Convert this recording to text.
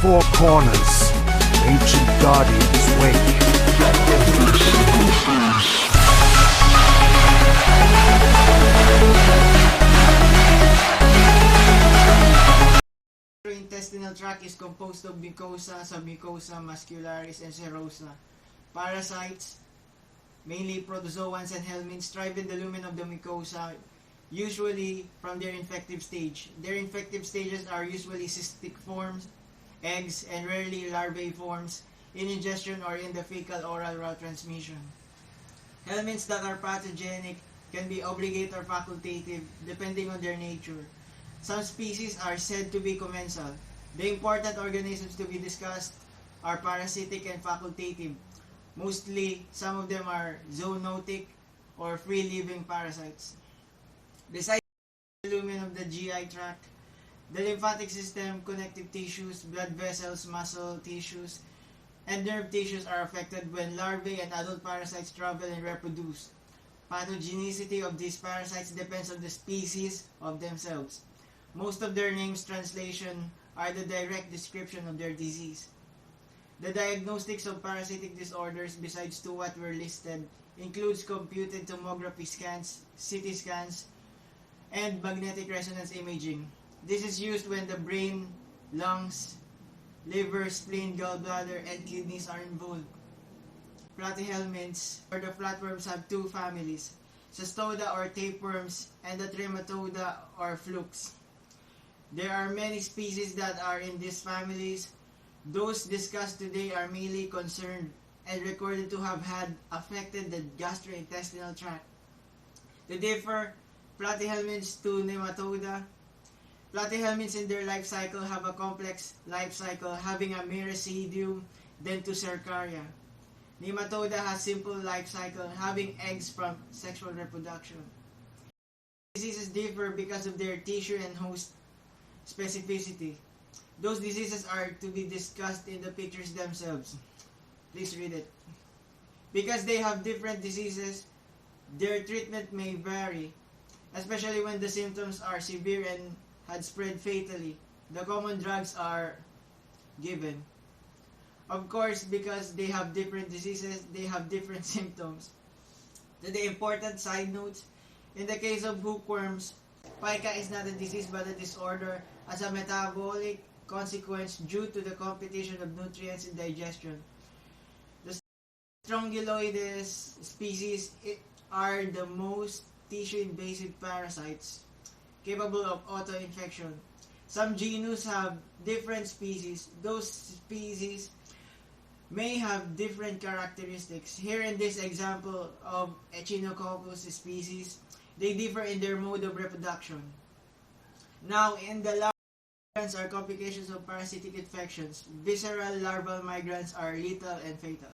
four corners, ancient guardians wait. The gastrointestinal tract is composed of mucosa, submucosa, muscularis, and serosa. Parasites, mainly protozoans and helminths, thrive in the lumen of the mucosa, usually from their infective stage. Their infective stages are usually cystic forms, eggs, and rarely larvae forms in ingestion or in the fecal-oral route transmission. Helminths that are pathogenic can be obligate or facultative depending on their nature. Some species are said to be commensal. The important organisms to be discussed are parasitic and facultative. Mostly, some of them are zoonotic or free-living parasites. Besides the lumen of the GI tract, the lymphatic system, connective tissues, blood vessels, muscle tissues, and nerve tissues are affected when larvae and adult parasites travel and reproduce. Pathogenicity of these parasites depends on the species of themselves. Most of their names' translation are the direct description of their disease. The diagnostics of parasitic disorders, besides to what were listed, includes computed tomography scans, CT scans, and magnetic resonance imaging. This is used when the brain, lungs, liver, spleen, gallbladder, and kidneys are involved. Platyhelminths, or the flatworms, have two families, Cestoda or tapeworms, and the Trematoda or flukes. There are many species that are in these families. Those discussed today are mainly concerned and recorded to have had affected the gastrointestinal tract. To differ, platyhelminths to nematoda. Platyhelminths in their life cycle have a complex life cycle, having a merasidium than to Cercaria. Nematoda has simple life cycle, having eggs from sexual reproduction. Diseases differ because of their tissue and host specificity. Those diseases are to be discussed in the pictures themselves. Please read it. Because they have different diseases, their treatment may vary, especially when the symptoms are severe and had spread fatally. The common drugs are given. Of course, because they have different diseases, they have different symptoms. To the important side notes, in the case of hookworms, pica is not a disease but a disorder as a metabolic consequence due to the competition of nutrients in digestion. The Strongyloides species are the most tissue-invasive parasites capable of auto-infection. Some genus have different species. Those species may have different characteristics. Here in this example of Echinococcus species, they differ in their mode of reproduction. Now, in the migrants are complications of parasitic infections. Visceral larval migrants are lethal and fatal.